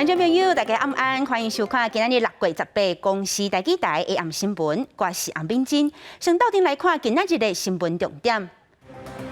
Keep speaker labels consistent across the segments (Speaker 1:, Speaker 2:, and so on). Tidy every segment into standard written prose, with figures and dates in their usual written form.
Speaker 1: 观众朋友，大家晚安，欢迎收看今日6月18公视台记台的暗新闻，我是洪炳珍。先到顶来看今日的新闻重点。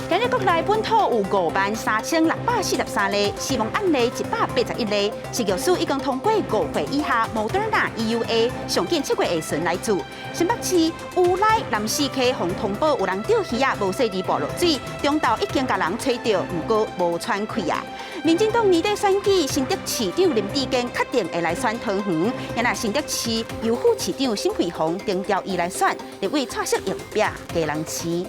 Speaker 1: 今日国内本土有53643例，死亡案例181例，食药署已经通过5岁以下Moderna EUA 上检7月下旬来做。新北市乌来南市溪防通报有人钓鱼无细致暴落水，中昼已经甲人吹到，不过无喘气啊。民进党年底选举，新竹市长林志坚确定会来选桃园，也那新竹市由副市长沈惠虹定调伊来选，立委蔡适应拼家人市。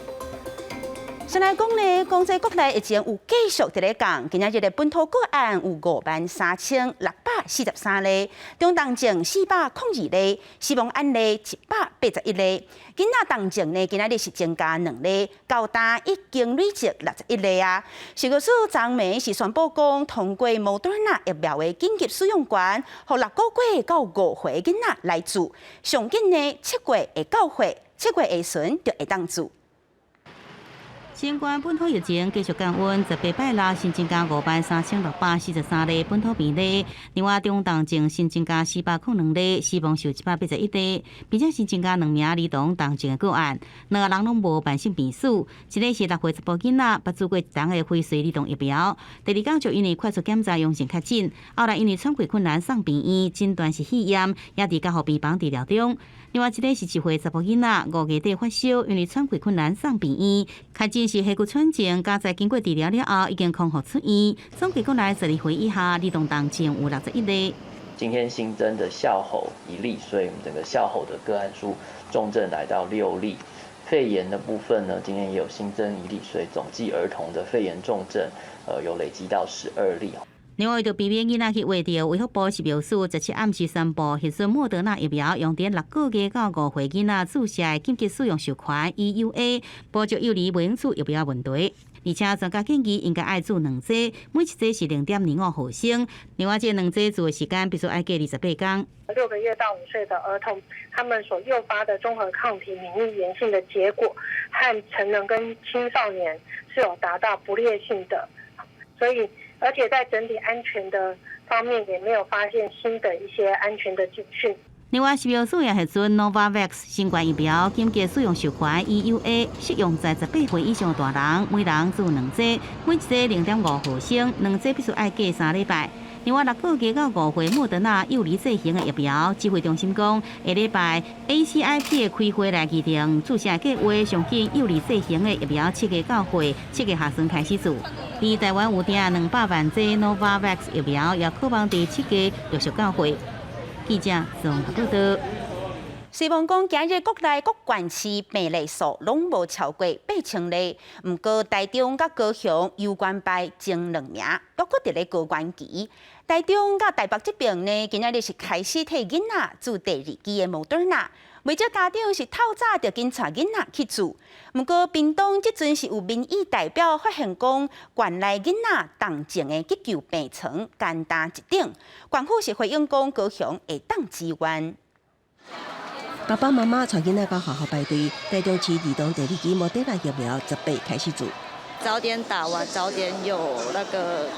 Speaker 1: 先来讲呢，国际国内疫情有继续伫咧降，今日的本土个案有53643例，中重症402例，死亡案例181例。囡仔重症呢，今日是增加2例，高达已经累积61例啊。食药署昨暝是宣布讲，通过Moderna疫苗的紧急使用权，予6个月到5岁囡仔来做，上紧呢7月的9岁，7月下旬就会当做。
Speaker 2: 新冠本土疫情继续降温，18摆内新增加53643例本土病例，另外中重症新增加402例，死亡数181例，并且新增加2名儿童重症的个案，2个人拢无慢性病史，一个是6岁查甫囡仔，捌做过1冬的辉瑞儿童疫苗，第2天就因为快速检查阳性确诊，后来因为喘气困难送病院，诊断是肺炎，也伫加护病房治疗中。另外一个是1岁查甫囡仔，5月底发烧，因为喘气困难送病院，确诊是下骨喘症，加在经过治疗了后，已经康复出院。总结果来12岁以下儿童重症有61例。
Speaker 3: 今天新增的哮吼1例，所以我们整个哮吼的个案数重症来到6例。肺炎的部分呢，今天也有新增1例，所以总计儿童的肺炎重症有累积到12例。
Speaker 2: 另外，就避免囡仔去画到卫福部食药署17暗时宣布，核准莫德纳疫苗用伫6个月到5岁囡仔注射的紧急使用授权 EUA， 补足幼儿未用疫苗问题。而且专家建议应该爱注2剂，每一剂是0.25毫升。另外，这2剂做的时间必须爱隔28天。
Speaker 4: 6个月到5岁的儿童，他们所诱发的综合抗体免疫炎性的结果，和成人跟青少年是有达到不劣性的，所以。而且在整体安全的方面也没有发现新的一些安全的警讯。
Speaker 2: 另外，食药署也核准 Novavax 新冠疫苗紧急使用授权 EUA， 适用在18岁以上的大人，每人注2剂，每一剂0.5毫升，2剂必须爱隔3礼拜。另外，6个月到5岁莫德纳幼儿剂型的疫苗，指挥中心讲，下礼拜 ACIP 的开会来议定注射计划，上紧幼儿剂型的疫苗7月到岁7月下旬开始做。而台湾有订200万剂 Novavax 疫苗，也渴望第7月陆续到岁。记者综合报道。
Speaker 1: 希望讲今日国内各县市病例数拢无超过8000例，不过台中甲高雄有关排前2名，包括伫咧高原期。台中甲台北这边呢，今日是开始替囡仔注第2剂的Moderna，未少家长是透早就紧带囡仔去注。不过屏东即阵是有民意代表发现讲，县内囡仔重症的急救病床简单一顶，县府是回应讲高雄会当支援。
Speaker 5: 爸爸妈妈带囡仔到学校排队，台中市儿童第2剂莫德纳疫苗18开始做。
Speaker 6: 早点打完，早点有那个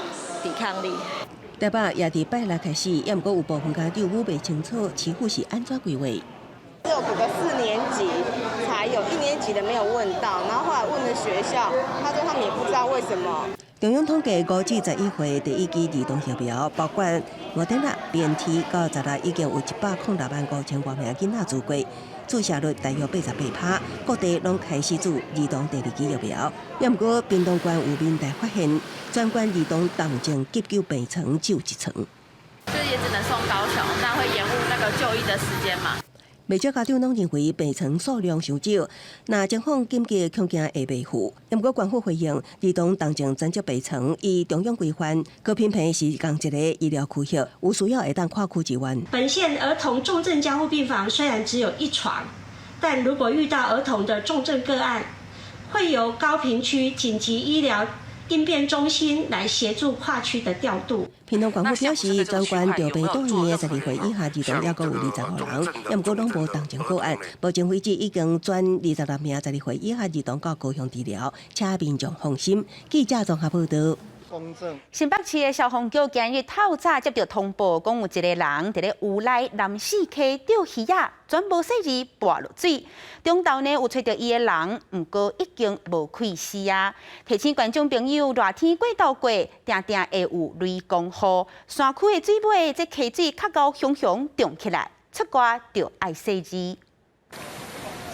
Speaker 6: 抵抗力。
Speaker 5: 台北也伫拜6开始，也毋过有部分家长有袂清楚市府是安怎规划。
Speaker 7: 只有补个4年级才有，1年级的没有问到，然后后来问了学校，他说他们也不知道为什么。
Speaker 5: 中央统计5至11岁第1剂儿童疫苗，包括莫德纳、BNT 到16已经有1065000多名囡仔注过，注射率大约88%，各地拢开始注儿童第2剂疫苗。也毋过屏东县有民代发现，专管儿童重症急救病床只有1床，
Speaker 8: 就是也只能送高雄，那会延误那个就医的时间嘛。
Speaker 5: 不少家长拢认为病床数量伤少，那情况紧急恐惊会袂赴。不过县府回应，儿童重症专接病床依中央规范，高频频是同一个医疗区域，有需要会当跨区支援。
Speaker 9: 本县儿童重症加护病房虽然只有1床，但如果遇到儿童的重症个案，会由高屏区紧急医疗应变中心来协助跨区的调度。
Speaker 5: 屏东县府表示，专管着病多年的12岁以下儿童，也共有25人，也毋过拢无重症个案。目前为止，已经转26名12岁以下儿童到高雄治疗，请民众放心。记者综合报道。
Speaker 10: 公正。
Speaker 1: 新北市的消防局今日透早接到通报，讲有一个人伫咧屋内南四溪钓鱼啊，全无细字泼落水。中昼呢有找到伊的人，不过已经无开死啊。提醒观众朋友，热天过道过，定定会有雷公雨，山区的水尾这溪水较高熊熊涨起来，出外就爱细字。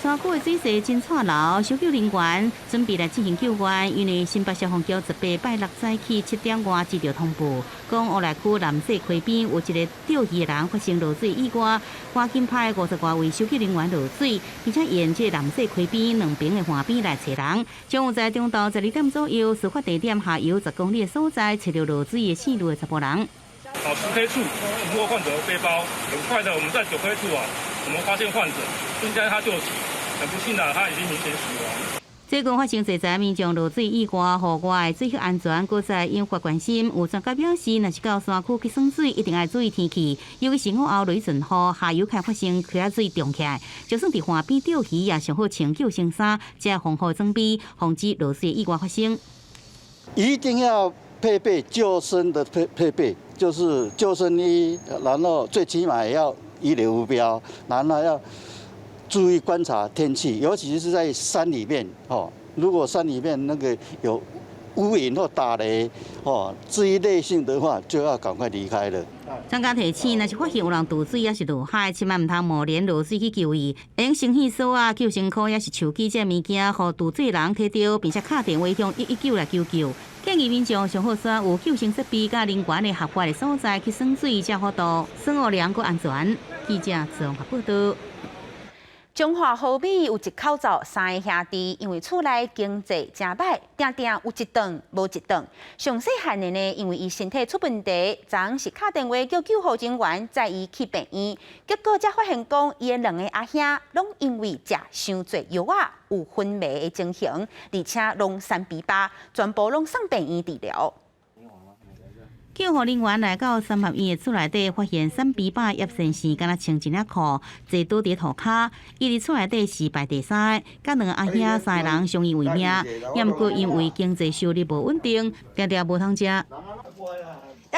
Speaker 2: 山区的水势真错流，搜救人员准备来进行救援。因为新北消防局18拜6早起7点外接到通报，讲乌来区南西溪边有一个钓鱼的人发生落水意外，赶紧派50多位搜救人员落水，并且沿这南西溪边两边的岸边来找人。将有在中昼12点左右，事发地点下游10公里的所在，找到落水的4路的查甫人。
Speaker 11: 10K处捕获患者的背包，很快的，我们在9K处我们发现患者，应该他就死。很不幸的，他已经明显死亡。
Speaker 2: 最近发生侪在民众落水意外，户外水域安全搁再引发关心。有专家表示，若是到山区去耍水，一定要注意天气，尤其是午后雷阵雨，下游开发生溪水涨起来。就算伫岸边钓鱼，也上好穿救生衫，加防护装备，防止落水意外发生。
Speaker 12: 一定要配备救生的配备，就是救生衣，然后最起码也要一流无标，然后要注意观察天气，尤其是在山里面哦。如果山里面那个有乌云或打雷哦，这一类性的话，就要赶快离开了。
Speaker 2: 专家提醒，若是发现有人渡水也是落海，千万唔通贸然落水去救伊。会用生气锁啊、救生裤也是手机这物件，互渡水人摕到，并且敲电话向119来求救。建议民众上好选有救生设备甲人员的合法的所在去耍水，才好度耍学良个安全。记者综合报道。
Speaker 1: 中华好米有一口罩3个兄弟，因为厝内经济真歹，定定有一顿无一顿。上细汉的呢，因为伊身体出问题，昨是打电话叫救护人员载伊去病院，结果才发现讲伊的2个阿兄拢因为食伤侪药啊，有昏迷的情形，而且拢3比8，全部拢送病院治疗。
Speaker 2: 救护人员来到三合院的厝内底，发现3比8叶先生敢若穿一领裤，坐倒伫涂骹。伊伫厝内底是排第3，甲2个阿兄3个人相依为命，也毋过因为经济收入无稳定，常常无通食。叶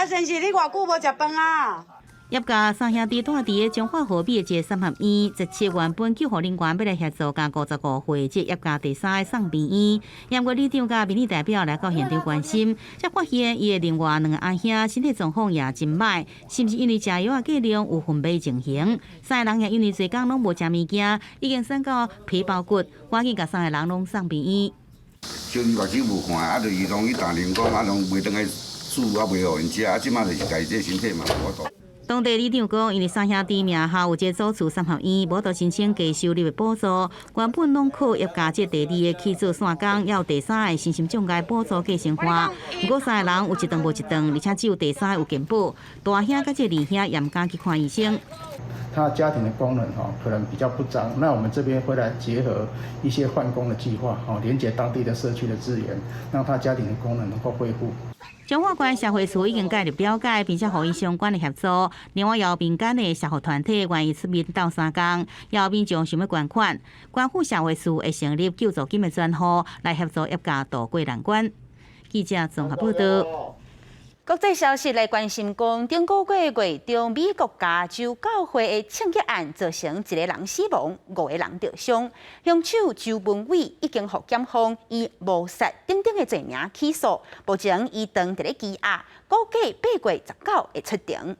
Speaker 13: 先生，你偌久无食饭啊？
Speaker 2: 叶家3兄弟住伫中华河边的一个三合院，17原本救护人员要来协助甲55岁这叶家第3个送病院，也毋过里长甲民意代表来到现场关心，才发现伊的另外2个阿兄身体状况也真歹，是毋是因为食药过量有昏迷情形？3个人也因为最工拢无食物件，已经散到皮包骨，赶紧甲3个人拢送病院。
Speaker 14: 小弟目睭无看，啊，就伊拢去打零工，啊，拢袂当来煮，啊，袂互因食，啊，即马就是家己这身体嘛无法度。
Speaker 2: 当地里长讲，因为3兄弟名下有一个组厝三合院，无得申请低收入的补助，原本拢靠叶家这第2个去做散工，也有第3个身心障碍补助过生活。不过3个人有一顿无一顿，而且只有第3个有健保。大兄甲这2兄也唔敢去看医生。
Speaker 15: 他家庭的功能可能比较不彰，那我们这边会来结合一些换工的计划，连接当地的社区的资源，让他家庭的功能能够恢复。
Speaker 2: 中华关社会处已经介入了解，并且予伊相关的协助。另外，也有民间的社会团体愿意出面斗相共，也有民众想要捐款，关府社会处会成立救助金的专户来协助业界渡过难关。记者综合报道。
Speaker 1: 国际消息来关心讲，顶个月中，美国加州教会的枪击案造成1个人死亡，5个人受伤。凶手周文伟已经获检方以谋杀等等的罪名起诉，目前伊当伫咧羁押，估计8月19会出庭。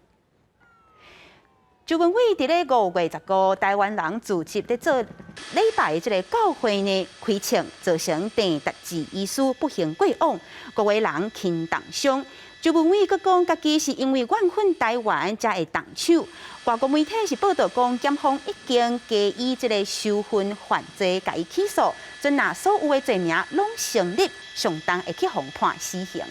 Speaker 1: 周文伟伫咧5月19，台湾人组织咧做礼拜的这个教会呢开枪，造成电达治医师不幸过往，5个人轻重伤。周文伟阁讲，家己是因为怨恨台湾才会动手。外国媒体是报道讲，检方已经基于这个受贿犯罪，甲伊起诉，准若所有的罪名拢成立，上当会去互判死刑。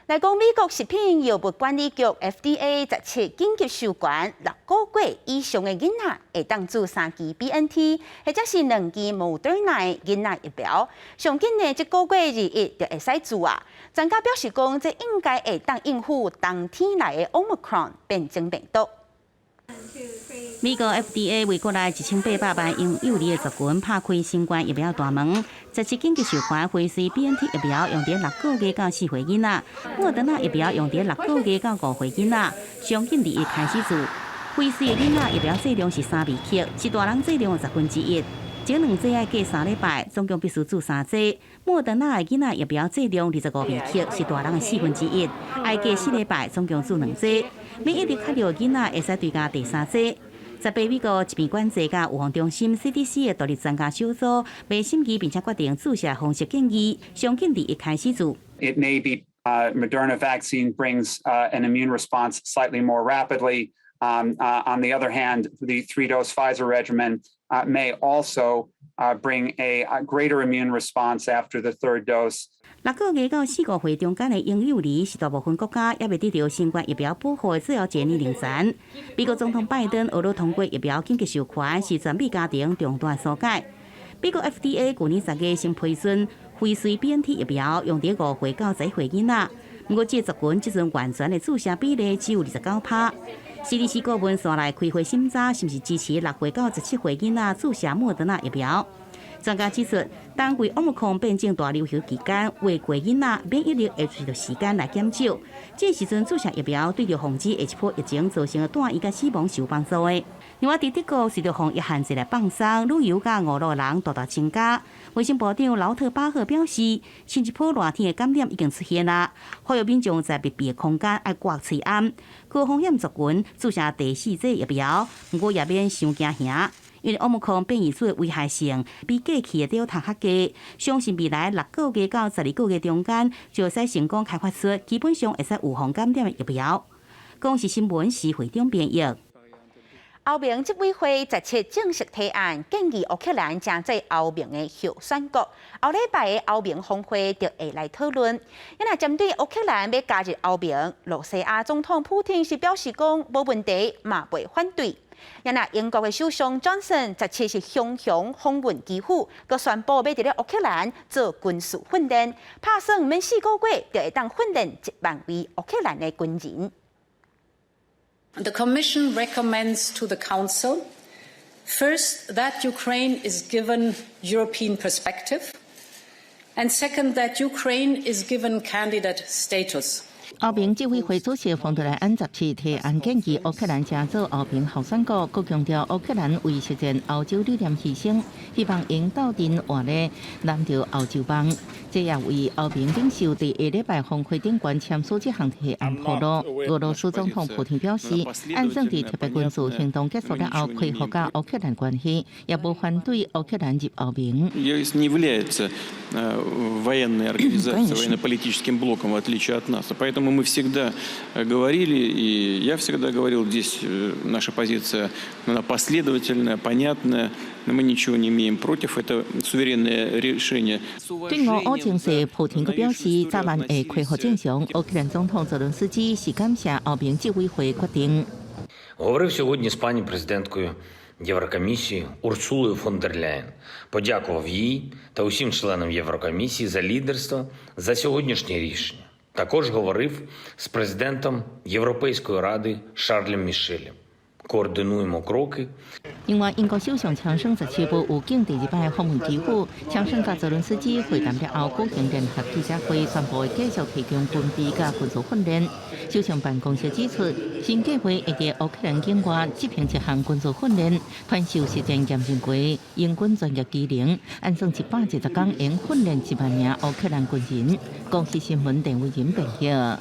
Speaker 1: 来讲，美国食品药物管理局 FDA 17紧急授权6个月以上的囡仔会当注3剂 BNT， 或者是2剂 Moderna 囡仔疫苗。上紧的这个月2日就会使注啊。专家表示讲，这应该会当应付冬天来的 Omicron 变种病毒。
Speaker 2: 美国 FDA 为国内1800万婴幼儿的族群拍开新冠疫苗大门，17间接受款辉瑞 BNT 疫苗用伫6个月到4岁囡仔，莫德纳疫苗用伫6个月到5岁囡仔，上紧2月开始做。辉瑞的囡仔疫苗剂量是3微克，是大人剂量的1/10。前2剂要隔3礼拜，总共必须做3剂。莫德纳的囡仔疫苗剂量25微克，是大人的1/4，要隔4礼拜，总共做2剂。免疫力较弱的囡仔会使追加第3剂。18美国疾病管制甲预防中心 CDC 的独立专家小组未审议，并且决定注射方式建议，上紧2月开始做。
Speaker 10: It may be Moderna vaccine brings an immune response slightly more rapidly. On the other hand, the 3-dose Pfizer regimen may also bring a greater immune response after the third dose.
Speaker 2: 6个月到4、5岁中间的婴幼儿是大部分国家也未得到新冠疫苗保护的最后一个年龄层。美国总统拜登俄罗通过疫苗紧急授权，是全美家庭重大疏解。美国 FDA 去年10月先批准辉瑞 BNT 疫苗用伫5岁到11岁囡仔，不过这族群即阵完全的注射比例只有29%。CDC 顾问线来开会审查，是不是支持6岁到17岁囡仔注射莫德纳疫苗？专家指出，当为 Omicron 变种大流行期间，未过囡仔免疫力会随着时间来减少。这时阵注射疫苗对着防止下一波疫情造成的住院甲死亡是有帮助的。另外，伫德国随着防疫限制来放松，旅游甲饿路的人大大增加。卫生部长劳特巴赫表示，新一波热天的感染已经出现啦，呼吁民众在密闭的空间爱挂喙安。高风险族群注射第4剂疫苗，不过也免伤惊吓。因为 Omicron 变异株的危害性比过去的Delta较低，相信未来6个月到12个月中间，就会使成功开发出基本上会使预防感染的疫苗。公视新闻是会长编译。
Speaker 1: 欧盟执委会17正式提案，建议乌克兰加在欧盟的候选国。后礼拜的欧盟峰会就会来讨论。因为针对乌克兰要加入欧盟，罗西亚总统普京是表示讲无问题，嘛袂反对。因为英国的首相 Johnson 17是雄雄访问基辅，佮宣布要伫咧乌克兰做军事训练，打算免4个月就会当训练1万位乌克兰的军人。
Speaker 16: The Commission recommends to the Council, first, that Ukraine is given European perspective, and second, that Ukraine is given candidate status.
Speaker 17: 欧盟执委会主席冯德莱恩17提案建议乌克兰加做欧盟候选国，佮强调乌克兰为实现欧洲理念牺牲，希望用斗阵换来南调欧洲帮。这也为欧盟领袖伫下礼拜峰会顶悬签署这项提案铺路。俄罗斯总统普京表示，按算伫特别军事行动结束了后，恢复甲乌克兰关系，也无反对乌克兰入欧盟。
Speaker 18: не является военной организацией, военно-политическим блоком, в отличие от нас. Поэтому мы всегда говорили, и я всегда говорил, здесь наша позиция она последовательная, понятная, но мы ничего не имеем против, это суверенное решение.
Speaker 17: 对俄乌情势，普京表示，早晚会恢复正常。乌克兰总统泽伦斯基是感谢欧盟执委会决定。
Speaker 19: Говорив сьогодні з пані президенткою Єврокомісії Урсулою фон дер Ляєн. Подякував їй та усім членам Єврокомісії за лідерство, за сьогоднішнє рішення. Також говорив з президентом Європейської ради Шарлем Мішелем. Координуємо кроки.
Speaker 17: 另外，英国首相强生17部有景第2摆访问基辅，强生甲泽伦斯基会谈了后，举行联合记者会，宣布会继续提供军备甲军事训练。首相办公室指出，新计划会伫乌克兰境外执行一项军事训练，传授实践验证过英军专业技能，按算110天，应训练1万名乌克兰军人。公视新闻陈伟仁报道。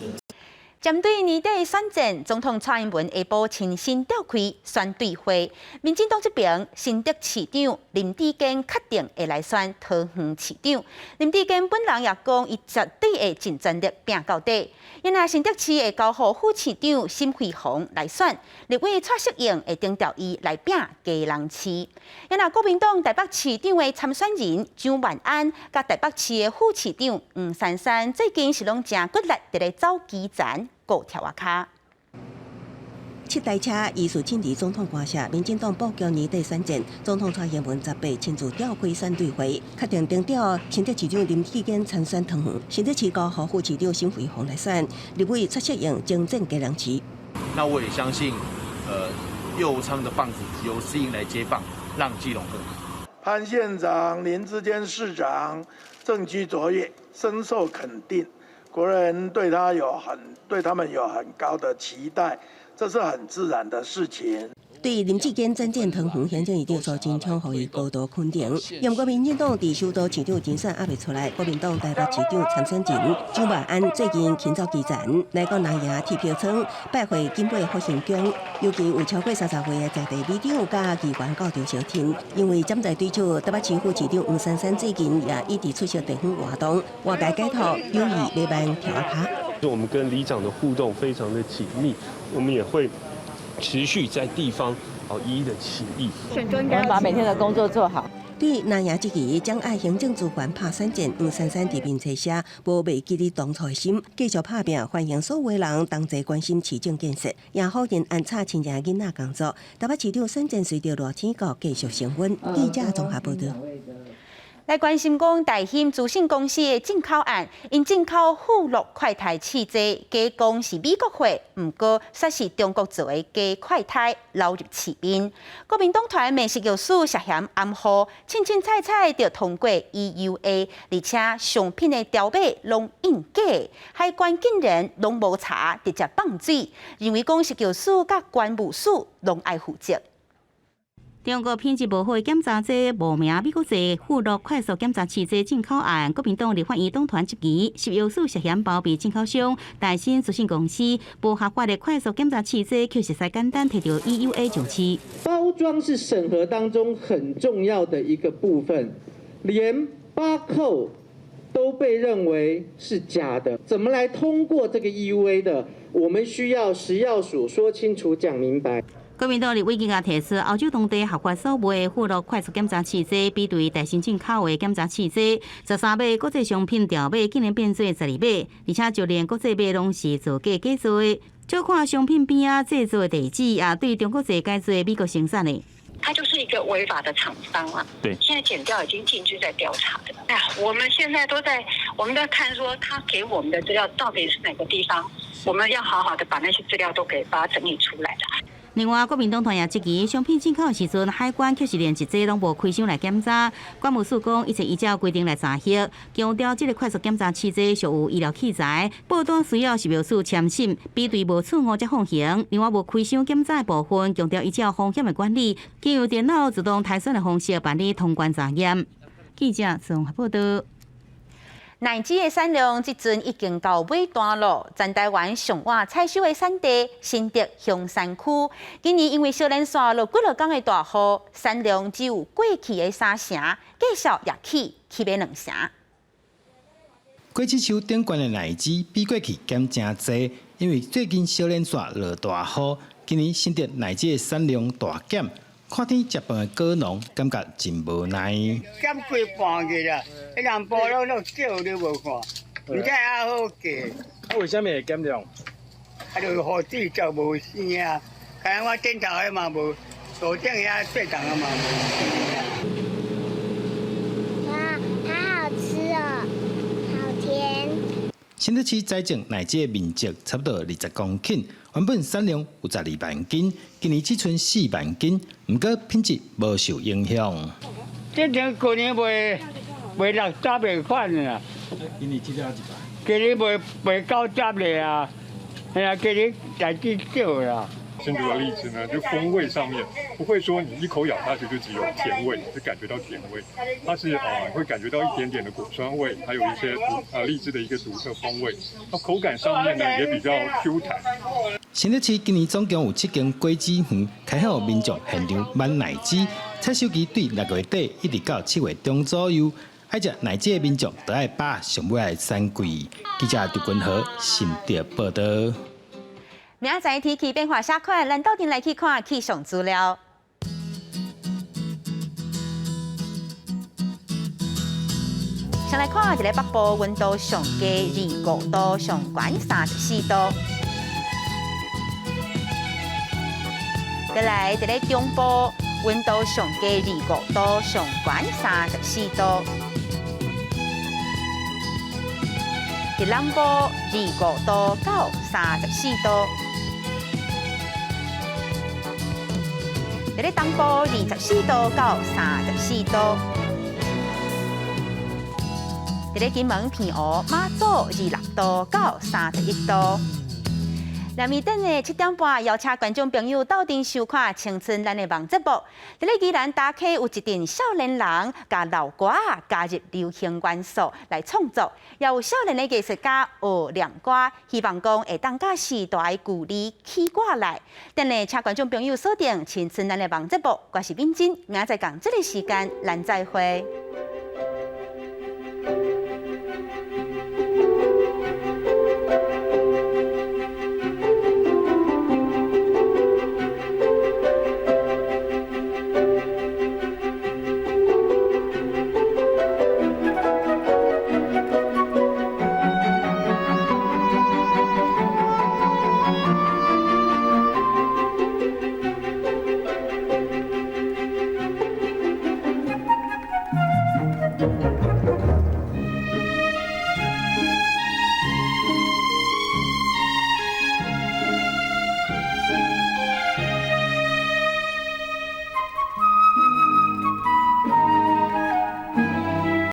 Speaker 1: 针对年底选战，总统蔡英文下晡亲身召开选对会。民进党这边，新竹市长林智坚确定会来选桃园市长。林智坚本人也讲，伊绝对会尽全力拼到底。因为新竹市会交予副市长沈慧虹来选，立委蔡适应会顶调伊来拼基隆市。因为国民党台北市长的参选人张万安，甲台北市的副市长黄珊珊，最近是拢正骨力伫咧走基层。高跳啊卡
Speaker 5: 7台车依序进入总统官舍，民进党布局年底选战，总统蔡英文18亲自召开选对会，确定顶调新竹市长林智坚参选桃园，新竹市交予副市长沈慧虹来选，立委蔡适应征战基隆市。
Speaker 20: 那我也相信，右昌的棒子由世英来接棒，让基隆更好。
Speaker 21: 潘县长、林志坚市长政绩卓越，深受肯定，国人对他们有很高的期待，这是很自然的事情。
Speaker 5: 对林志坚战舰腾航行政院长苏贞昌予以高度肯定。因国民进党伫首都市长竞选还未出来，国民党台北市长参选人周万安最近亲自基层来到南衙贴票仓拜会警备复兴宫，尤其有超过30位的在地里长甲议员到场相挺。因为站在对手台北市副市长黄珊珊最近也一直出席地方活动，外界解读有意要办跳卡。
Speaker 22: 我们跟里长的互动非常的紧密，我们也会持续在地方一一的起义。
Speaker 23: 我们把每天的工作做好。
Speaker 5: 对南衙这期将爱行政主管拍3件，黄珊珊伫面册写无忘记你当初的心，继续拍拼，欢迎所有人同齐关心市政建设，也好人安插亲家囡仔工作。台北市长孙建随着热天国继续升温。记者综合报道。
Speaker 1: 来关心讲大兴资讯公司的进口案，因进口富乐快胎试剂，加讲是美国货，不过却是中国做的假快胎流入市面。国民党团美食药署涉嫌暗号，清清彩彩就通过 EUA， 而且商品的条码拢印假，海关竟然拢无查，直接放水，认为讲食药署甲关务署拢爱负责。
Speaker 2: 中国品质无好的检查剂，无名美国製富樂快速檢查試劑進口案，國民黨立法院黨團質疑，食藥署涉嫌包庇進口商大新資訊公司，無合法的快速檢查試劑，卻實在簡單摕到 EUA 上市。
Speaker 24: 包裝是審核當中很重要的一個部分，連barcode都被認為是假的，怎麼來通過這個 EUA 的？我們需要食藥署說清楚、講明白。
Speaker 2: 國民黨立委更加提出，歐洲當地合法所賣的富樂快速檢查試劑，比對大新進口的檢查試劑，13碼國際商品條碼竟然變做12碼，而且就連國際碼攏是造假假做的。就看商品邊啊製造的地址也對中國製改做美國生產的。
Speaker 25: 它就是一个违法的厂商啊！
Speaker 22: 对，
Speaker 25: 现在检调已经进去在调查的。哎呀，我们现在我们在看说他给我们的资料到底是哪个地方，我们要好好的把那些资料都给把它整理出来的。
Speaker 2: 另外，國民黨團也質疑商品進口的時陣，海關確實連一隻攏無開箱來檢查。關務署講，一切依照規定來查核，強調這個快速檢查試劑屬有醫療器材，報單需要食藥署簽審，比對無錯誤才放行。另外，無開箱檢查的部分，強調依照風險的管理，經由電腦自動篩選的方式辦理通關查驗。記者綜合報道。
Speaker 1: 奶子的產量即陣已經到尾段了，全台灣上晚採收的產地新竹香山區，今年因為小連續落幾落天的大雨，產量只有過去的3成，繼續躍起要2成。
Speaker 26: 果子樹頂懸的奶子比過去減真濟，因為最近小連續落大雨，今年新竹奶子的產量大減。看天食飯的果農感覺真無奈。
Speaker 13: 減幾半個啦，一人波攏少你無看，唔知還好價。
Speaker 22: 啊，為什麼會減量？
Speaker 13: 啊，就雨水就無生啊，看我頂頭的嘛無，頭頂遐最重的嘛無。
Speaker 27: 哇，好好吃哦，好甜。
Speaker 26: 新竹市栽種奶子的面積差不多20公頃。原本產量有12萬斤，今年只剩4萬斤，不過品質無受影響。
Speaker 13: 今年去年賣60個款啦，
Speaker 22: 今年只了100。
Speaker 13: 今年賣90個啊，哎呀，今年來至少啦。
Speaker 28: 新竹的荔枝呢，就风味上面不会说你一口咬下去就只有甜味，就感觉到甜味，它是会感觉到一点点的果酸味，还有一些荔枝的一个独特风味。那口感上面呢也比较 Q 弹。
Speaker 26: 新竹市今年总共有7間果子園開放民眾現場買奶子，採收期對6月底一直到7月中左右。愛食奶子的民眾都要把上尾的產櫃。記者劉君和新竹報道。
Speaker 1: 明仔天氣變化sehr快，咱到陣來去看氣象資料。先來看一個北部溫度上低25度，上懸34度。再來，一個中部溫度上低25度，上懸34度。在南部25度到34度。伫咧东部24度到34度。伫咧金门、平湖、马祖26度到31度。那暝顶的7点半，邀请观众朋友到店收看《青春咱的梦》节目。伫咧宜兰大溪有一群少年人，甲老歌啊加入流行元素来创作，也有少年的艺术家学念歌，希望讲会当甲时代故里起歌来。等下请观众朋友锁定《青春咱的梦》节目，我是敏珍，明仔载讲这个时间，咱再会。